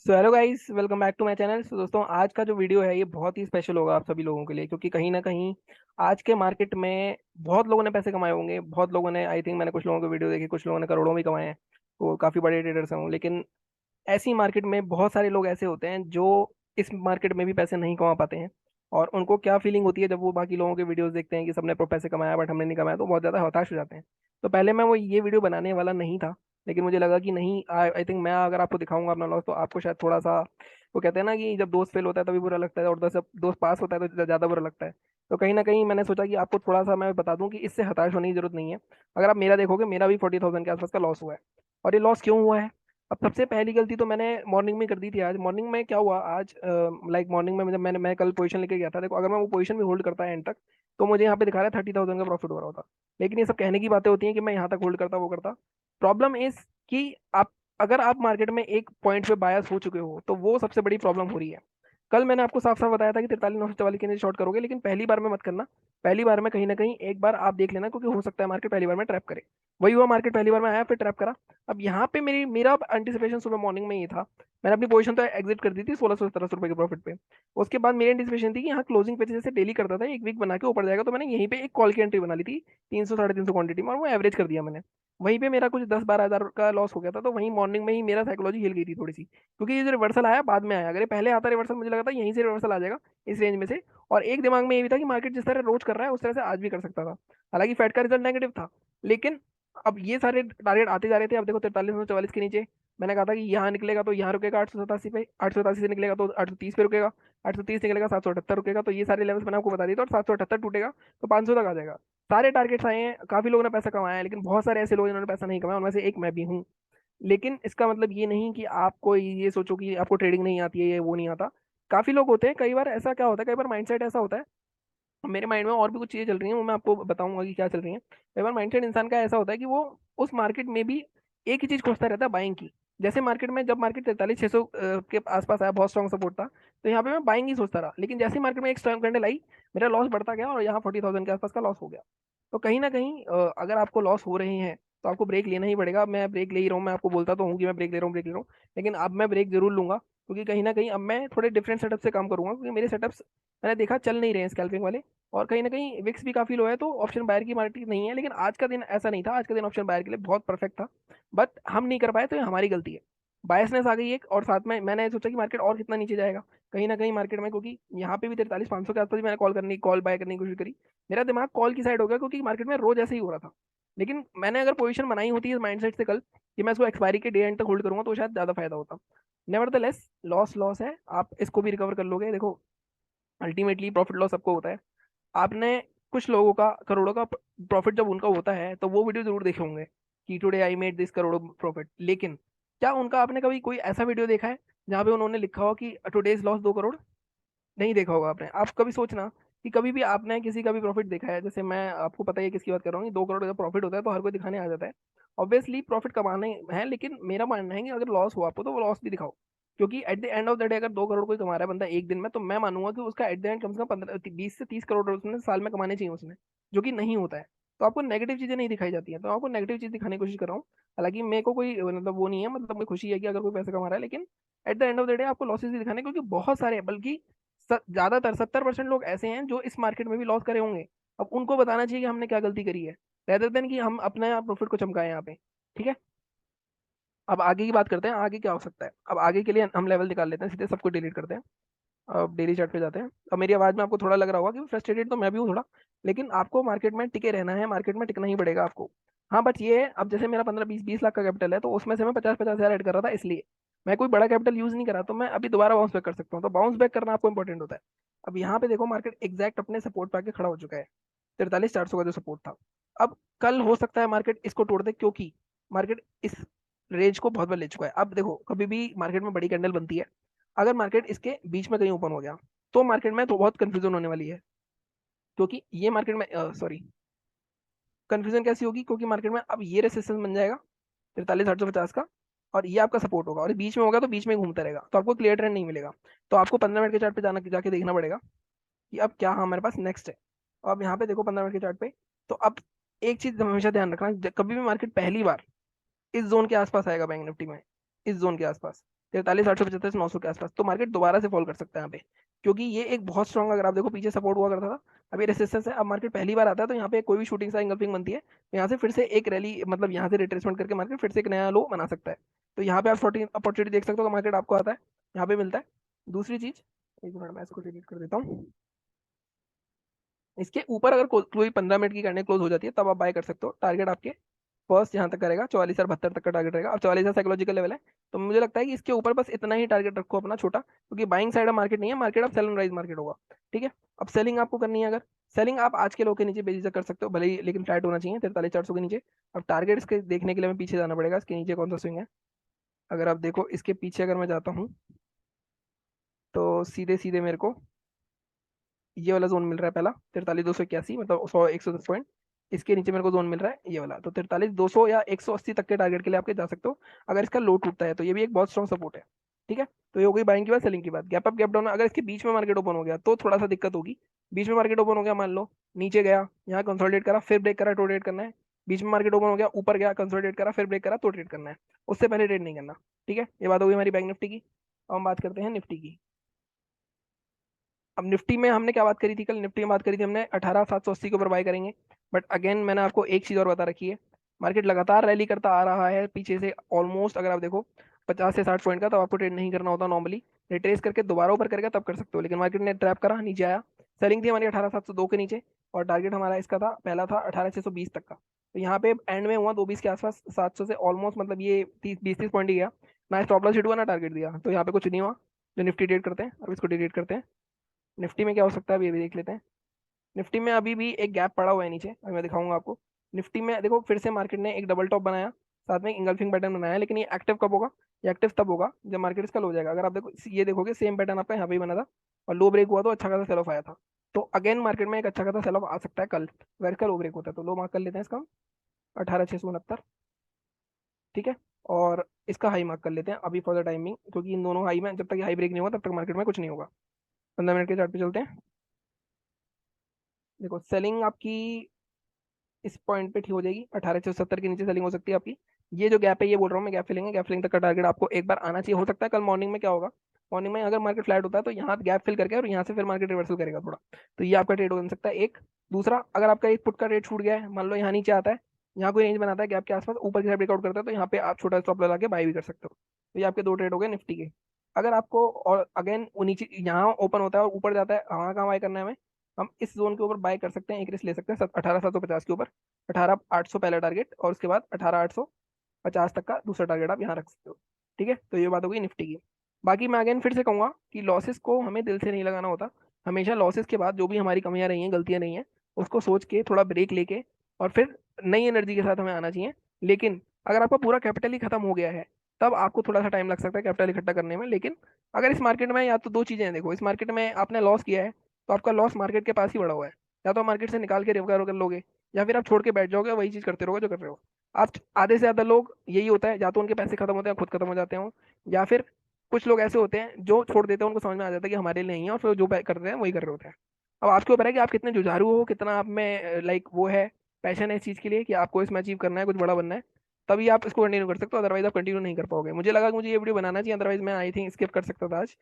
So hello guys, welcome back to my channel. So दोस्तों, आज का जो वीडियो है ये बहुत ही स्पेशल होगा आप सभी लोगों के लिए, क्योंकि कहीं ना कहीं आज के मार्केट में बहुत लोगों ने पैसे कमाए होंगे। बहुत लोगों ने, आई थिंक मैंने कुछ लोगों की वीडियो देखी, कुछ लोगों ने करोड़ों भी कमाए हैं। वो काफ़ी बड़े ट्रेडर्स हों, लेकिन ऐसी मार्केट में बहुत सारे लोग ऐसे होते हैं जो इस मार्केट में भी पैसे नहीं कमा पाते हैं। और उनको क्या फीलिंग होती है जब वो बाकी लोगों के वीडियोस देखते हैं कि सबने पैसे कमाया बट हमने नहीं कमाया, तो बहुत ज़्यादा हताश हो जाते हैं। तो पहले मैं वो ये वीडियो बनाने वाला नहीं था, लेकिन मुझे लगा कि नहीं, आई थिंक मैं अगर आपको दिखाऊंगा अपना लॉस तो आपको शायद थोड़ा सा, वो कहते हैं ना कि जब दोस्त फेल होता है तभी बुरा लगता है, और जब दोस्त पास होता है तो ज़्यादा बुरा लगता है। तो कहीं ना कहीं मैंने सोचा कि आपको थोड़ा सा मैं बता दूं कि इससे हताश होने की जरूरत नहीं है। अगर आप मेरा देखोगे, मेरा भी 40,000 के आसपास का लॉस हुआ है। और ये लॉस क्यों हुआ है? अब सबसे पहली गलती तो मैंने मॉर्निंग में कर दी थी। आज मॉर्निंग में क्या हुआ, आज लाइक मॉर्निंग में जब मैं कल पोजीशन लेके गया था, देखो अगर मैं वो पोजीशन भी होल्ड करता है एंड तक, तो मुझे यहाँ पे दिखा रहा है 30,000 का प्रॉफिट हो रहा होता। लेकिन ये सब कहने की बातें होती हैं कि मैं यहाँ तक होल्ड करता, वो करता। प्रॉब्लम इज कि आप, अगर आप मार्केट में एक पॉइंट पे बायस हो चुके हो तो वो सबसे बड़ी प्रॉब्लम हो रही है। कल मैंने आपको साफ साफ बताया था कि 43,944 के नीचे शॉर्ट करोगे, लेकिन पहली बार में मत करना। पहली बार में कहीं ना कहीं एक बार आप देख लेना, क्योंकि हो सकता है मार्केट पहली बार में ट्रैप करे। वही हुआ, मार्केट पहली बार में आया फिर ट्रैप करा। अब यहाँ पे मेरा एंटिसिपेशन सुबह मॉर्निंग में ये था। मैंने अपनी पोजीशन तो एग्जिट कर दी थी 1617 रुपए के प्रॉफिट पे। उसके बाद मेरी एंटिसिपेशन थी कि यहाँ क्लोजिंग पे जैसे डेली करता था, एक वीक बना के ऊपर जाएगा, तो मैंने यहीं पे एक कॉल की एंट्री बना ली थी 300 350 क्वांटिटी में, और वो एवरेज कर दिया मैंने। वहीं पे मेरा कुछ 10-12 हज़ार का लॉस हो गया था। तो वहीं मॉर्निंग में ही मेरा साइकोलॉजी हिल गई थी थोड़ी सी, क्योंकि ये जो रिवर्सल आया बाद में आया। अगर ये पहले आता रिवर्सल, मुझे लगा था यहीं से रिवर्सल आ जाएगा, इस रेंज में से। और एक दिमाग में ये भी था कि मार्केट जिस तरह रोज कर रहा है उस तरह से आज भी कर सकता था। हालांकि फेड का रिजल्ट नेगेटिव था, लेकिन अब ये सारे टारगेट आते जा रहे थे। अब देखो 4344 के नीचे मैंने कहा था कि यहाँ निकलेगा तो यहाँ रुकेगा 887 पे, 887 से निकलेगा तो 830 पे रुकेगा, 830 निकलेगा 778 रुकेगा। तो ये सारे लेवल्स मैंने आपको बता दिए थे, और 778 टूटेगा तो 500 तक आ जाएगा। सारे टारगेट्स आए हैं, काफी लोगों ने पैसा कमाया है, लेकिन बहुत सारे ऐसे लोग जिन्होंने पैसा नहीं कमाया, उनमें से एक मैं भी हूँ। लेकिन इसका मतलब ये नहीं कि आपको ये सोचो कि आपको ट्रेडिंग नहीं आती है, ये वो नहीं आता। काफी लोग होते हैं, कई बार ऐसा क्या होता है, कई बार माइंडसेट ऐसा होता है। मेरे माइंड में और भी कुछ चीजें चल रही हैं, वो मैं आपको बताऊंगा कि क्या चल रही हैं। कई बार माइंडसेट इंसान का ऐसा होता है कि वो उस मार्केट में भी एक ही चीज खोजता रहता है, बाइंग की। जैसे मार्केट में, जब मार्केट 43,600 के आसपास आया, बहुत स्ट्रॉन्ग सपोर्ट था, तो यहाँ पे मैं बाइंग ही सोचता रहा। लेकिन जैसे मार्केट में एक स्ट्रॉन्ग कैंडल आई, मेरा लॉस बढ़ता गया और यहाँ 40,000 के आसपास का लॉस हो गया। तो कहीं ना कहीं अगर आपको लॉस हो रहे हैं तो आपको ब्रेक लेना ही पड़ेगा। मैं ब्रेक ले ही रहा हूँ, मैं आपको बोलता तो हूँ कि मैं ब्रेक ले रहा हूँ, ब्रेक ले रहा हूँ, लेकिन अब मैं ब्रेक जरूर लूंगा। क्योंकि कहीं ना कहीं अब मैं थोड़े डिफरेंट सेटअप से काम करूंगा, क्योंकि मेरे सेटअप्स मैंने देखा चल नहीं रहे हैं स्कैल्पिंग वाले। और कहीं ना कहीं विक्स भी काफी लो है, तो ऑप्शन बायर की मार्केट नहीं है। लेकिन आज का दिन ऐसा नहीं था, आज का दिन ऑप्शन बायर के लिए बहुत परफेक्ट था। बट हम नहीं कर पाए, तो ये हमारी गलती है। बायसनेस आ गई एक, और साथ में मैंने सोचा कि मार्केट और कितना नीचे जाएगा। कहीं ना कहीं मार्केट में, क्योंकि यहाँ पे भी 43,500 के आसपास भी मैंने कॉल बाय करने की कोशिश करी। मेरा दिमाग कॉल की साइड हो गया, क्योंकि मार्केट में रोज ऐसे ही हो रहा था। लेकिन मैंने अगर पोजीशन बनाई होती है इस माइंडसेट से कल, कि मैं इसको एक्सपायरी के डे एंड तक होल्ड करूंगा, तो शायद ज्यादा फायदा होता। नेवरदलेस, लॉस लॉस है, आप इसको भी रिकवर कर लोगे। देखो, अल्टीमेटली प्रॉफिट लॉस सबको होता है। आपने, कुछ लोगों का करोड़ों का प्रॉफिट जब उनका होता है तो वो वीडियो जरूर देखे होंगे कि टुडे आई मेड दिस करोड़ों प्रॉफिट। लेकिन क्या उनका, आपने कभी कोई ऐसा वीडियो देखा है जहाँ पे उन्होंने लिखा हो कि टुडेज लॉस 2 करोड़? नहीं देखा होगा आपने। आप कभी सोचना कि कभी भी आपने किसी का भी प्रॉफिट देखा है। जैसे मैं, आपको पता ही है किसकी बात कर रहा हूँ, कि 2 करोड़ का प्रॉफिट होता है तो हर कोई दिखाने आ जाता है। ऑब्वियसली प्रॉफिट कमाने हैं, लेकिन मेरा मानना है कि अगर लॉस हो आपको तो वो लॉस भी दिखाओ। क्योंकि at the end of the day, अगर 2 करोड़ कोई कमा रहा है बंदा एक दिन में, तो मैं मानूंगा कि उसका एट द एंड कम से कम 15 20 से 30 करोड़ उसने साल में कमाने चाहिए उसने, जो कि नहीं होता है। तो आपको नेगेटिव चीजें नहीं दिखाई जाती हैं, तो आपको नेगेटिव चीज दिखाने की कोशिश कर रहा हूँ। हालांकि मेरे को कोई मतलब वो नहीं है, मतलब मुझे खुशी है कि अगर कोई पैसा कमा रहा है, लेकिन at the end of the day आपको लॉसेस भी दिखाने, क्योंकि बहुत सारे, बल्कि ज्यादातर 70% लोग ऐसे हैं जो इस मार्केट में भी लॉस करे होंगे। अब उनको बताना चाहिए कि हमने क्या गलती करी है, रेदर देन कि हम अपने प्रॉफिट को चमकाएं यहाँ पे। ठीक है, अब आगे की बात करते हैं, आगे क्या हो सकता है। अब आगे के लिए हम लेवल निकाल लेते हैं, सीधे सबको डिलीट करते हैं। अब डेली चार्ट पे जाते हैं। अब मेरी आवाज में आपको थोड़ा लग रहा होगा कि फ्रस्ट्रेटेड तो मैं भी हूँ थोड़ा, लेकिन आपको मार्केट में टिके रहना है, मार्केट में टिकना ही पड़ेगा आपको। हाँ, बट ये है, अब जैसे मेरा 15 20 20 लाख का कैपिटल है, तो उसमें से मैं 50 50 हज़ार ऐड कर रहा था, इसलिए मैं कोई बड़ा कैपिटल यूज नहीं करा, तो मैं अभी दोबारा बाउंस बैक कर सकता हूँ। तो बाउंस बैक करना आपको इंपॉर्टेंट होता है। अब यहाँ पे देखो, मार्केट एग्जैक्ट अपने सपोर्ट पे आके खड़ा हो चुका है, 43,400 का जो सपोर्ट था। अब कल हो सकता है मार्केट इसको तोड़ दे, क्योंकि मार्केट इस रेंज को बहुत बार ले चुका है। अब देखो, कभी भी मार्केट में बड़ी कैंडल बनती है, अगर मार्केट इसके बीच में कहीं ओपन हो गया, तो मार्केट में तो बहुत कंफ्यूजन होने वाली है। क्योंकि ये मार्केट में, सॉरी, कंफ्यूजन कैसी होगी, क्योंकि मार्केट में अब ये रेसिस्टेंस बन जाएगा 43,850 का, और ये आपका सपोर्ट होगा, और बीच में होगा तो बीच में ही घूमता रहेगा, तो आपको क्लियर ट्रेंड नहीं मिलेगा। तो आपको 15 मिनट के चार्ट पे जाना, जाके देखना पड़ेगा कि अब क्या हमारे पास नेक्स्ट है। तो अब यहाँ पे देखो 15 मिनट के चार्ट पे, तो अब एक चीज हमेशा ध्यान रखना, कभी भी मार्केट पहली बार इस जोन के आसपास आएगा बैंक निफ्टी में, इस जोन के आसपास, 43,875 से 900 के आसपास। तो मार्केट दोबारा से फॉल कर सकता है यहाँ पे, क्योंकि ये एक बहुत स्ट्रांग, अगर आप देखो पीछे सपोर्ट हुआ करता था, अभी रेसिस्टेंस है। अब मार्केट पहली बार आता है तो यहाँ पे कोई भी शूटिंग स्टार इंगल्फिंग बनती है, तो यहाँ से फिर से एक रैली, मतलब यहाँ से रिट्रेसमेंट करके मार्केट फिर से एक नया लो बना सकता है। तो यहाँ पे आप शॉर्टिंग अपॉर्चुनिटी देख सकते हो कि मार्केट आपको आता है, यहाँ पे मिलता है। दूसरी चीज, एक मिनट मैं इसको डिलीट कर देता हूँ। इसके ऊपर अगर कोई 15 मिनट की करने क्लोज हो जाती है तब आप बाय कर सकते हो। टारगेट आपके फर्स्ट यहाँ तक करेगा, 44,72 तक का टारगेट रहेगा। अब 44 साइकोलॉजिकल लेवल है, तो मुझे लगता है कि इसके ऊपर बस इतना ही टारगेट रखो अपना छोटा, क्योंकि बाइंग साइड मार्केट नहीं है, मार्केट अब सेल एंड राइज मार्केट होगा। ठीक है। अब सेलिंग आपको करनी है, अगर सेलिंग आप आज के लो के नीचे बेझिझक कर सकते हो भले ही, लेकिन फ्लैट होना चाहिए 43,400 के नीचे। अब टारगेट इसके देखने के लिए मैं पीछे जाना पड़ेगा, इसके नीचे कौन सा स्विंग है। अगर आप देखो इसके पीछे अगर मैं जाता हूँ, तो सीधे सीधे मेरे को ये वाला जोन मिल रहा है पहला, 43,281, मतलब 110 पॉइंट। इसके नीचे मेरे को जोन मिल रहा है ये वाला, तो 43,200 या 180 तक के टारगेट के लिए आपके जा सकते हो। अगर इसका लो टूटता है तो ये भी एक बहुत स्ट्रॉन्ग सपोर्ट है। ठीक है। तो ये हो गई बाइंग की बात, सेलिंग की बात। गैप अप गैप डाउन, अगर इसके बीच में मार्केट ओपन हो गया तो थोड़ा सा दिक्कत होगी। बीच में मार्केट ओपन हो गया, मान लो नीचे गया, यहाँ कंसोलिडेट करा, फिर ब्रेक करा, तो ट्रेड करना है। बीच में मार्केट ओपन हो गया, ऊपर गया, कंसोलिडेट करा, फिर ब्रेक करा, तो ट्रेड करना है। उससे पहले ट्रेड नहीं करना। ठीक है, ये बात हो गई हमारी बैंक निफ्टी की। अब हम बात करते हैं निफ्टी की। अब निफ्टी में हमने क्या बात करी थी, कल निफ्टी में बात करी थी हमने 18,780 के ऊपर बाय करेंगे। बट अगेन मैंने आपको एक चीज और बता रखी है, मार्केट लगातार रैली करता आ रहा है पीछे से ऑलमोस्ट, अगर आप देखो 50 से 60 पॉइंट का, तब आपको ट्रेड नहीं करना होता नॉर्मली। रिट्रेस करके दोबारा ऊपर करेगा तब कर सकते हो, लेकिन मार्केट ने ट्रैप करा, नीचे आया। सेलिंग थी हमारी 18,702 के नीचे, और टारगेट हमारा इसका था, पहला था 18,620 तक का। तो यहाँ पे एंड में हुआ 220 के आसपास, 700 से ऑलमोस्ट, मतलब ये 30 20 30 पॉइंट ही गया ना। स्टॉप लॉस हिट हुआ ना टारगेट दिया, तो यहाँ पे कुछ नहीं हुआ। जो निफ्टी ट्रेड करते हैं, अब इसको डिलीट करते हैं। निफ्टी में क्या हो सकता है अभी अभी देख लेते हैं। निफ्टी में अभी भी एक गैप पड़ा हुआ है नीचे, अभी मैं दिखाऊंगा आपको। निफ्टी में देखो फिर से मार्केट ने एक डबल टॉप बनाया, साथ में इंगल्फिंग पैटर्न बनाया, लेकिन ये एक्टिव कब होगा, ये एक्टिव तब होगा जब मार्केट इसका लो हो जाएगा। अगर आप देखो ये देखोगे सेम पैटर्न आपका यहाँ पे ही बना था, और लो ब्रेक हुआ तो अच्छा खासा सेल ऑफ आया था। तो अगेन मार्केट में एक अच्छा खासा सेल ऑफ आ सकता है कल, अगर इसका लो ब्रेक होता है तो। लो मार्क कर लेते हैं इसका हम, 18,669। ठीक है। और इसका हाई मार्क कर लेते हैं अभी फॉर द टाइमिंग, क्योंकि इन दोनों हाई में जब तक ये हाई ब्रेक नहीं होगा तब तक मार्केट में कुछ नहीं होगा। 15 मिनट के चार्ट पे चलते हैं। देखो सेलिंग आपकी इस पॉइंट पे ठीक हो जाएगी, 18,670 के नीचे सेलिंग हो सकती है आपकी। ये जो गैप है, ये बोल रहा हूँ मैं, गैप फिलिंग है, गैप फिलिंग तक का टारगेट आपको एक बार आना चाहिए। हो सकता है कल मॉर्निंग में क्या होगा, मॉर्निंग में अगर मार्केट फ्लैट होता है तो यहाँ गैप फिल करके और यहाँ से फिर मार्केट रिवर्सल करेगा थोड़ा, तो ये आपका ट्रेड हो सकता है एक। दूसरा, अगर आपका एक पुट का रेट छूट गया है, मान लो यहाँ नीचे आता है, यहाँ कोई रेंज बनाता है गैप के आसपास, ऊपर की साइड ब्रेकआउट करता है, तो यहाँ पे आप छोटा स्टॉप लगा के बाय भी कर सकते हो। तो ये आपके दो ट्रेड हो गए निफ्टी के। अगर आपको, और अगेन वो नीचे यहाँ ओपन होता है और ऊपर जाता है, वहाँ कहाँ बाय करना है हमें, हम इस जोन के ऊपर बाय कर सकते हैं, एक रिस्क ले सकते हैं 18,750 के ऊपर। 18,800 पहला टारगेट, और उसके बाद 18,850 तक का दूसरा टारगेट आप यहाँ रख सकते हो। ठीक है, तो ये बात हो गई निफ्टी की। बाकी मैं अगेन फिर से कहूंगा कि लॉसेस को हमें दिल से नहीं लगाना होता। हमेशा लॉसेस के बाद जो भी हमारी कमियां रही हैं, गलतियां रही हैं, उसको सोच के थोड़ा ब्रेक लेके और फिर नई एनर्जी के साथ हमें आना चाहिए। लेकिन अगर आपका पूरा कैपिटल ही खत्म हो गया है, तब आपको थोड़ा सा टाइम लग सकता है कैपिटल इकट्ठा करने में। लेकिन अगर इस मार्केट में, या तो दो चीजें हैं, देखो इस मार्केट में आपने लॉस किया है, तो आपका लॉस मार्केट के पास ही बड़ा हुआ है। या तो मार्केट से निकाल के रिकवर कर लोगे, या फिर आप छोड़ के बैठ जाओगे, वही चीज करते रहोगे जो कर रहे हो। आप आधे से ज्यादा लोग यही होता है, या तो उनके पैसे खत्म होते हैं, खुद खत्म हो जाते हो, या फिर कुछ लोग ऐसे होते हैं जो छोड़ देते हैं, उनको समझ में आ जाता है कि हमारे लिए नहीं है, और फिर जो कर रहे हैं वही कर रहे होते हैं। अब आपके ऊपर है कि आप कितने जुझारू हो, कितना आप में लाइक वो है, पैशन है इस चीज के लिए कि आपको इसमें अचीव करना है, कुछ बड़ा बनना है, तभी आप इसको कंटिन्यू कर सकते हो। अदरवाइज आप कंटिन्यू नहीं कर पाओगे। मुझे लगा कि मुझे ये वीडियो बनाना चाहिए, अदरवाइज मैं आई थिंक स्किप कर सकता था आज।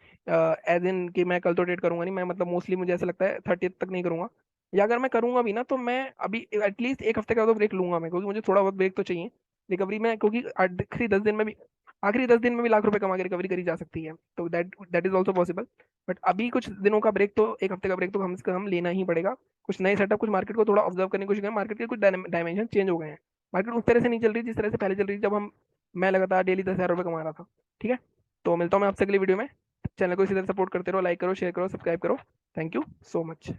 एज इन कि मैं कल तो ट्रेड करूंगा नहीं, मैं मतलब मोस्टली मुझे ऐसा लगता है 30 तक नहीं करूंगा, या अगर मैं करूंगा भी ना तो मैं अभी एटलीस्ट एक हफ्ते का तो ब्रेक लूंगा मैं, क्योंकि मुझे थोड़ा बहुत ब्रेक तो चाहिए रिकवरी में, क्योंकि आखिरी 10 दिन में भी लाख रुपए कमा के रिकवरी करी जा सकती है, तो that that is also possible. But अभी कुछ दिनों का ब्रेक, तो एक हफ्ते का ब्रेक तो हम से हम लेना ही पड़ेगा। कुछ नए सेटअप, कुछ मार्केट को थोड़ा ऑब्जर्व करने की कोशिश करें, मार्केट के कुछ डायमेंशन चेंज हो गए हैं। मार्केट उस तरह से नहीं चल रही जिस तरह से पहले चल रही थी, जब हम मैं लगातार डेली 10,000 रुपये कमा रहा था। ठीक है, तो मिलता हूँ मैं आपसे अगली वीडियो में। चैनल को इसी तरह सपोर्ट करते रहो, लाइक करो, शेयर करो, सब्सक्राइब करो। Thank you so much.